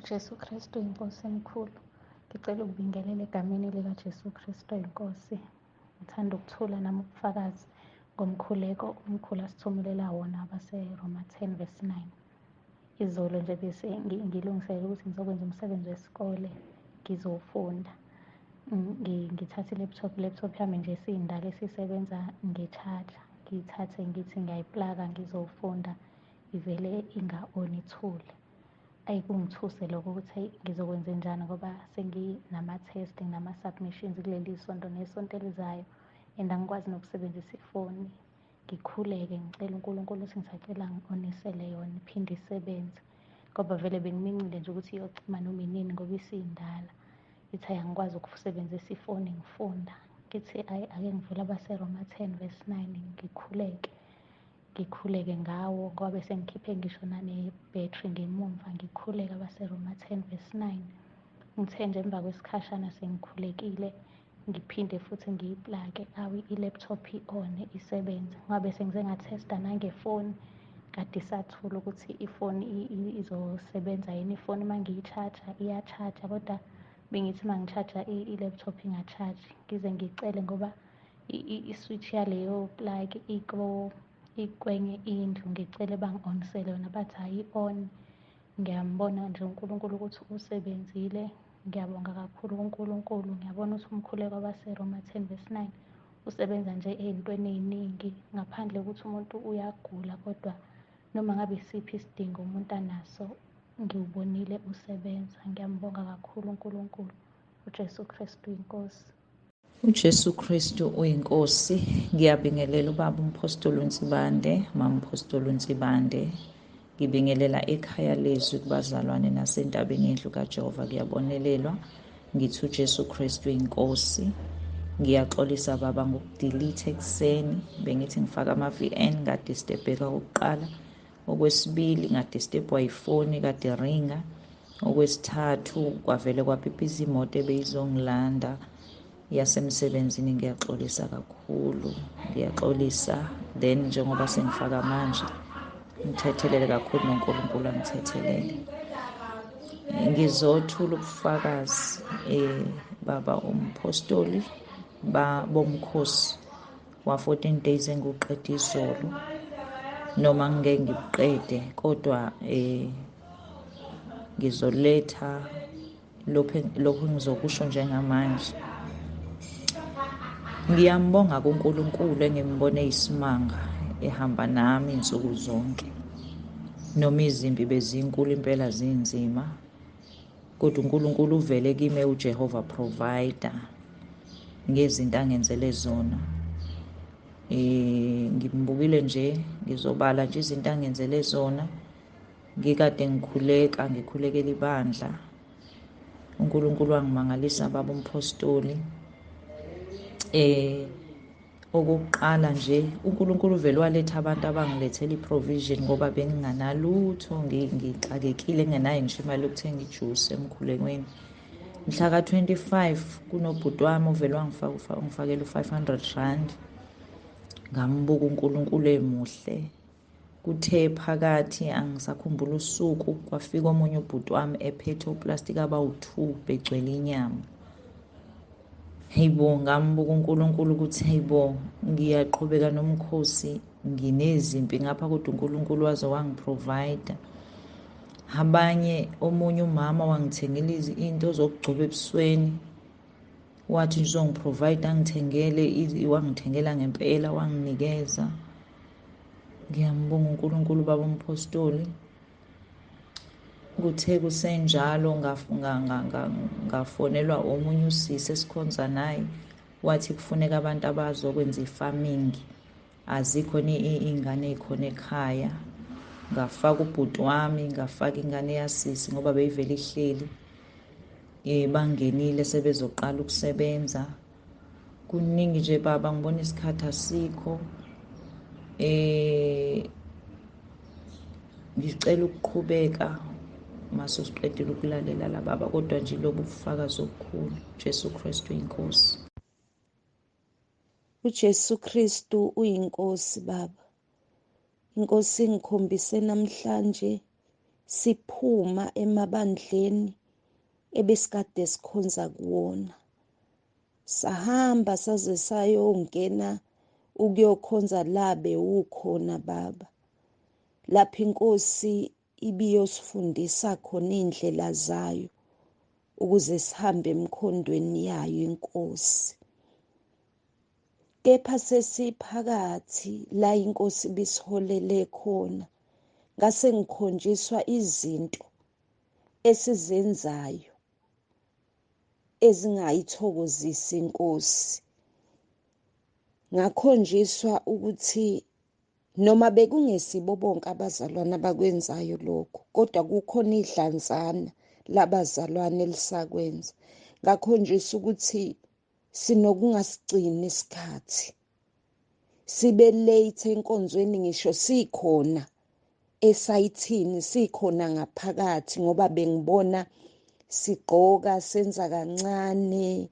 uJesu Kristu inkosi enkulu. Ngicela ukubingelela egameni likaJesu Kristu inkosi. Ngithanda ukuthula nami ubufakazi ngomkhuleko omkhulu asithumelela wona abaseRoma 10:9. Izolo nje bese ngilungiselela ukuthi ngizokwenza umsebenzi wesikole ngizofunda. Ngithathe i-laptop yami nje esiyindala esisebenza nge-charger. Ngiyithathe ngithi ngiyayiplaka ngizofunda ivele inga-on ithule. Kungithuse lokho ukuthi ngizokwenze njani ngoba senginama-test nama-submissions kuleli sonto nesonto elizayo and angikwazi nokusebenzisa ifoni. Ngikhuleke ngicela uNkulunkulu ukuthi ngisacela ngi-onisele yona iphinde isebenze ngoba vele bengimincile nje ukuthi iyocima noma inini ngoba isiyindala. Ithi angikwazi ukusebenzisa ifoni ngifunda. Ngithi ake ngivule abaseRoma 10:9 ngikhuleke ngawo ngoba bese ngikhiphe ngisho nane-battery ngemumva. Ngikhuleke abaseRoma 10:9. Ngithe nje emva kwesikhashana sengikhulekile ngiphinde futhi ngiyiplake i-laptop i-on isebenza ngoba bese ngize ngathesta nangefoni kade isathula ukuthi ifoni izosebenza yini. Ifoni uma ngiyi-charger iya-charger kodwa bengithi uma ngi-charger i-laptop inga-charge. Ngize ngicele ngoba i-switch yaleyo plug ikwenye indlu. Ngicele bangi-onisele yona bathi hhayi i-on. Ngiyambona nje uNkulunkulu ukuthi usebenzile. Ngiyabonga kakhulu kuNkulunkulu. Ngiyabona ukuthi umkhuleko wabaseRoma 10:9 usebenza nje ey'ntweni ey'ningi ngaphandle kokuthi umuntu uyagula kodwa noma ngabe isiphi isidingo umuntu anaso ngiwubonile usebenza. Ngiyambonga kakhulu uNkulunkulu. uJesu Kristu inkosi. uJesu Kristu uyinkosi. Ngiyabingelela ubaba uMphostoli uNsibande, mama uMphostoli uNsibande. Ngibingelela ekhaya lezwi kubazalwane nasentabeni yendlu kaJehova kuyabonelelwa. Ngithi uJesu Kristu inkosi. Ngiyaxolisa baba ngokudelete ekuseni. Bengithi ngifaka ama-VN kade stebheka okokuqala. Okwesibili kade stebhwa ifoni kade ringa. Okwesithathu kwavele kwaphiphiza imoto ebeyizongilanda yasemsebenzini. Ngiyaxolisa kakhulu, ngiyaxolisa. Then njengoba sengifaka manje ngithethelele kakhulu noNkulunkulu angithethelele. Ngizothula ubufakazi baba uMphostoli bomkhosi wa-14 days engiwuqede izolo, noma ngeke ngibuqede kodwa ngizoletha lokhu engizokusho njengamanje. Ngiyambonga kuNkulunkulu engimbone isimanga ehamba nami insuku zonke. Noma izimpi bezinkulu impela zinzima, kodwa uNkulunkulu uvele kimi uJehova provider ngezinto angenzele zona. Ngimbukile nje, ngizobala nje izinto angenzele zona. Ngikade ngikhulekela ibandla. uNkulunkulu wangimangalisa baba uMphostoli. Okokuqala nje uNkulunkulu vele waletha abantu abangilethela i-provision ngoba benginganalutho, ngixakekile, ngingenayo ngisho imali yokuthenga ijuice emkhulekweni. Mhla ka-25 kunobhuti wami ovele wangifakela u-500 ngambuka uNkulunkulu emuhle. Kuthe phakathi angisakhumbula usuku kwafika omunye ubhuti wami ephethe uplastiki abawu-2 begcwele inyama. Hayibo, ngambuka uNkulunkulu ukuthi hayibo, ngiyaqhubeka nomkhosi, nginezimpi ngapha kodwa uNkulunkulu waze wangiprovide. Omunye umama wangithengela into zokugcoba ebusweni, wathi uzongiprovide angithengele, wangithengela ngempela wanginikeza. Ngiyambonga uNkulunkulu baba uMphostoli. Kuthe kusenjalo ngafonelwa omunye usisi esikhonza naye, wathi kufuneka abantu abazokwenza i-farming, azikho iy'ngane ey'khona ekhaya. Ngafaka ubhuti wami, ngafaka ingane yasisi ngoba beyivele ihleli. Bangenile sebezoqala ukusebenza. Kuningi nje baba, ngibona isikhathi asikho. Ngicela ukuqhubeka mase usiqedile ukulalela la baba, kodwa nje lobu bufakazi obukhulu. uJesu Kristu inkosi. uJesu Kristu uyinkosi baba. Inkosi ngikhombise namhlanje siphuma emabandleni ebesikade sikhonza kuwona, sahamba saze sayongena ukuyokhonza labe ukhona baba, lapho inkosi ibiyosifundisa khona indlela zayo ukuze sihambe emkhondweni yayo inkosi. Kepha sesiphakathi la inkosi bisiholele khona, ngase ngikhonjiswa izinto esizenzayo ezingayithokozisi inkosi. Ngakhonjiswa ukuthi noma bekungesibo bonke abazalwane abakwenzayo lokho, kodwa kukhona idlanzana labazalwane elisakwenza. Ngakhonjiswa ukuthi sinokungasigcini isikhathi, sibe late enkonzweni ngisho sikhona esayithini, sikhona ngaphakathi, ngoba bengibona sigqoka senza kancane.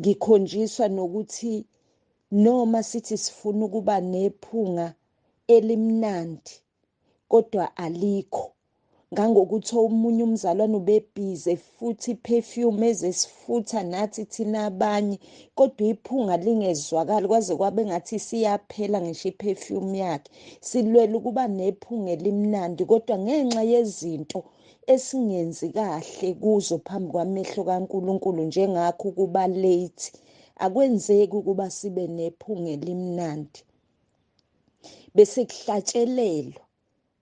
Ngikhonjiswa nokuthi noma sithi sifuna ukuba nephunga elimnandi kodwa alikho, ngangokuthi omunye umzalwane ubebhize futhi iperfume ezesifutha nathi thina abanye, kodwa iphunga lingezwakali kwaze kwabe ngathi siyaphela ngisho iperfume yakhe. Silwela ukuba nephunga elimnandi, kodwa ngenxa yezinto esingenzi kahle kuzo phambi kwamehlo kaNkulunkulu, njengakho ukuba late, akwenzeki ukuba sibe nephunga elimnandi. Bese kuhlatshelelwa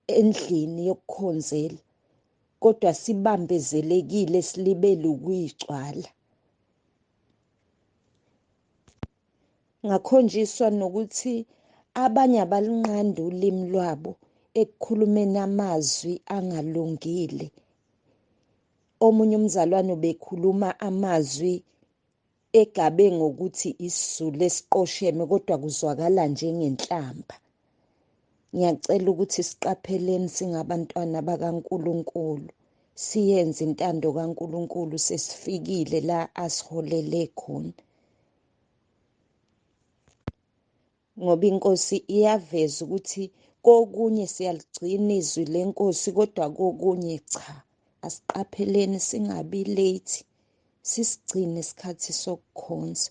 endlini yokukhonzela, kodwa sibambezelekile, silibele ukuyigcwala. Ngakhonjiswa nokuthi abanye abalinqanda ulimi lwabo ekukhulumeni amazwi angalungile. Omunye umzalwane bekhuluma amazwi egabe ngokuthi isizulu esiqosheme, kodwa kuzwakala njengenhlamba. Ngiyacela ukuthi siqapheleni singabantwana bakaNkulunkulu, siyenze intando kaNkulunkulu, sesifikile la asiholele khona. Ngoba inkosi iyaveza ukuthi kokunye siyaligcina izwi lenkosi, kodwa kokunye cha. Asiqapheleni singabi late, sisigcine isikhathi sokukhonza.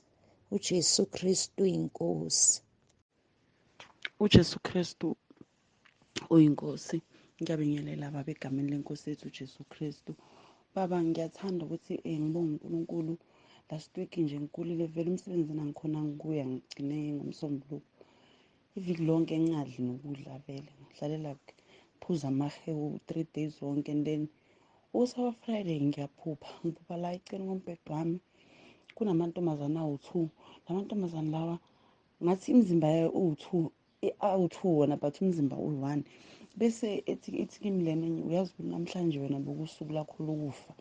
uJesu Kristu inkosi. uJesu Kristu uyinkosi. Ngiyabingelela baba egameni lenkosi yethu uJesu Kristu. Baba, ngiyathanda ukuthi ngibonge uNkulunkulu. Last week nje ngikulile vele umsebenzini angikhona ngikuya, ngigcine ngomsombuluko iviki lonke ngingadli nokudla vele, ngihlalela phuza amahewu 3 days zonke, and then uSawa Friday ngiphupha la eceni kombhede wami kunamantombazana awu-2. Lamantombazana lawa ngathi imizimba yayo awu-2 wona, but umzimba uyi-1. Bese ethi kimi lena, uyazi ukuthi namhlanje wena bokusuku lakho lokufa.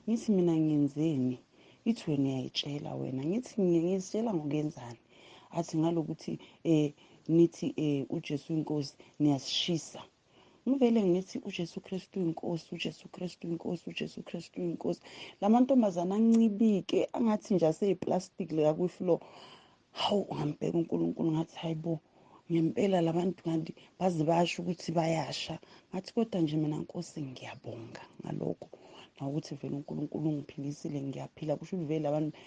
Ngithi mina ngiyenzeni? Ithi wena uyayitshela wena. Ngithi ngizitshela ngokuyenzani? Athi ngalokuthi nithi uJesu inkosi niyasishisa. Ngivele ngithi uJesu Kristu inkosi, uJesu Kristu inkosi, uJesu Kristu inkosi. Lamantombazana ancibike angathi nje aseyiplastic leka kwi-floor. Hawu, ngambheka uNkulunkulu ngathi hayibo, ngempela labantu kanti baze basho ukuthi bayasha. Ngathi kodwa nje mina Nkosi ngiyabonga ngalokho, nawukuthi vele uNkulunkulu ungiphilisile, ngiyaphila. Kusho ukuthi vele abantu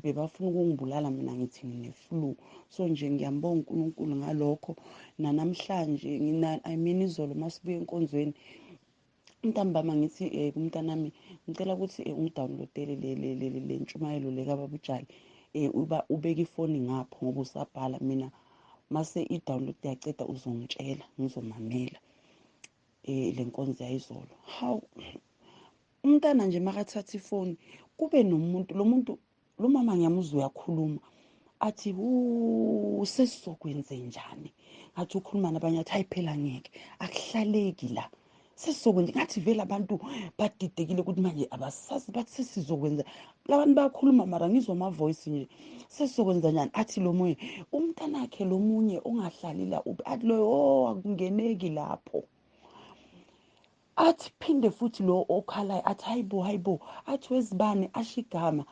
bebafuna ukungibulala mina ngithi ngine-flu. So nje ngiyambonga uNkulunkulu ngalokho. Nanamhlanje izolo masibuye enkonzweni ntambama ngithi kumntanami ngicela ukuthi ungidownloadele le ntshumayelo lekababa uJali, uba ubeka ifoni ngapho ngoba usabhala. Mina mase i-download yaceda uzongitshela ngizomamela le nkonzo yayizolo. Hawu, umntana nje makathatha ifoni kube nomuntu, lo mama ngiyamuzwa uyakhuluma, athi sesizokwenze njani? Ngathi ukhuluma nabanye athi hayi phela ngeke, akuhlaleki la, sesizokwenza. Ngathi vele abantu badidekile ukuthi manje abasazi, bathi sesizokwenza. Labantu bayakhuluma mara ngizwa ama-voice nje, sesizokwenza njani? Athi lo munye umntanakhe, lo munye ongahlali la, athi loyo akungeneki lapho. Athi phinde futhi lo okhalayo athi hayibo, athi wezibani asho igama,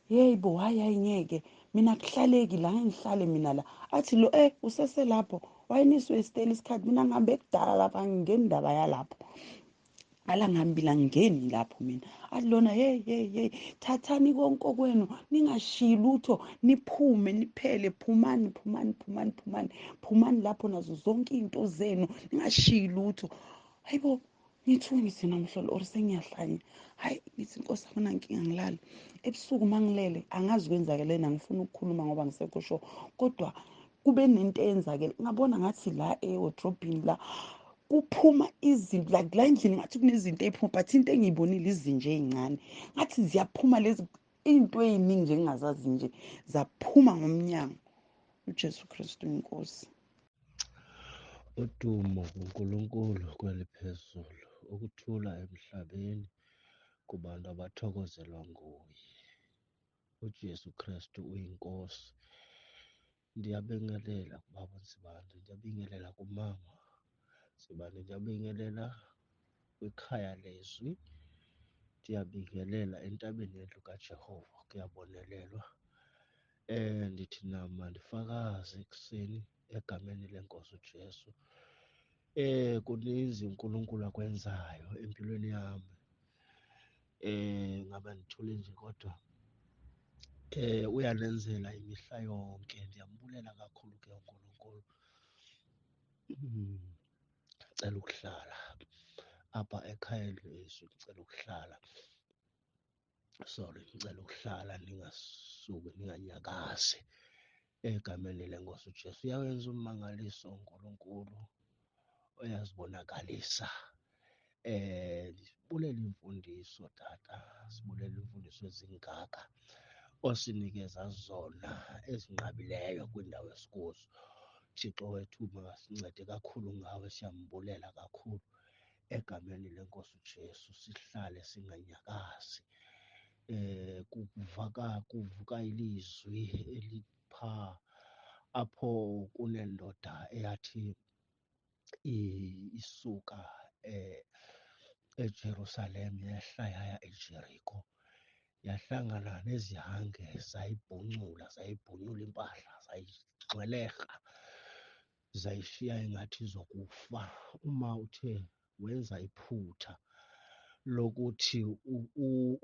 yeyibo hayi ngeke, mina akuhlaleki la, ngihlale mina la. Athi lo useselapho, wayeniswe isiteli isikhathi mina ngihambe kudala lapha ngingeni indaba yalapho alangihambile angingeni lapho mina athi lona hey thathani konke kwenu ningashiyi lutho niphume niphele phumani lapho nazo zonke into zenu ningashiyi lutho hayibo ngithuke ngithi namhlolo or sengiyahlanya hayi ngithi Nkosi akuna nkinga ngilala ebusuku mangilele angazi kwenzakelena ngifuna ukukhuluma ngoba ngisekho sho kodwa kube nento eyenzakele ngabona ngathi la ewardrobe la kuphuma izinto la endlini ngathi kunezinto eziphuma but into engiyibonile izinje ezincane ngathi ziyaphuma lezi into eziningi nje engingazazi nje zaphuma ngomnyango uJesu Kristu inkosi Udumo kuNkulunkulu kweliphezulu ukuthula emhlabeni kubantu abathokozelwa nguye. uJesu Kristu uyinkosi. Ndiyabingelela kubaba Nsibande, ndiyabingelela kumama Nsibande, ndiyabingelela kwikhaya lezwi, ndiyabingelela entabeni yendlu kaJehova kuyabonelelwa. Ndithi nama ndifakaze ekuseni egameni lenkosi uJesu. Kuninzi uNkulunkulu akwenzayo empilweni yami. Ngabe ndithule nje kodwa uyanenzela imihla yonke. Ndiyambulela kakhulu ke uNkulunkulu. Ndicela ukuhlala apha ekhayeni lezwi, ndicela ukuhlala. Ndicela ukuhlala ndingasuki ndinganyakazi egameni lenkosi uJesu. Uyawenza ummangaliso uNkulunkulu, uyazibonakalisa. Sibulela imfundiso Tata, sibulela imfundiso ezingaka osinikeza zona ezinqabileyo kwiindawo esikuzo. Thixo wethu makasincede kakhulu ngawe, siyambulela kakhulu egameni lenkosi uJesu. Sihlale singanyakazi. Kuvuka ilizwi eliphaa apho kunendoda eyathi isuka eJerusalem yehla yaya eJeriko, yahlangana nezihange zayibhunyula impahla, zayigxwelerha, zayishiya ingathi zokufa. Uma uthe wenza iphutha lokuthi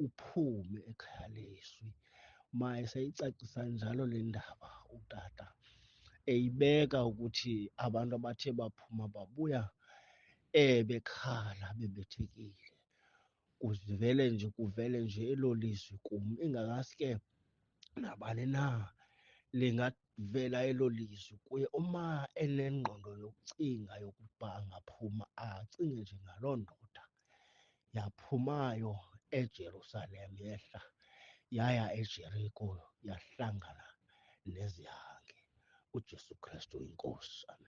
uphume ekhaya lezwi, maye seyicacisa njalo le ndaba utata, eyibeka ukuthi abantu abathe baphuma babuya bekhala bebethekile. Kuvele nje elo lizwi kum, ingakaske nabani na lingavela elo lizwi kuye. Uma enengqondo yokucinga yokuba angaphuma, acinge nje ngaloo ndoda yaphumayo eJerusalem yehla yaya eJeriko yahlangana nezihange. uJesu Kristu inkosi. Amen.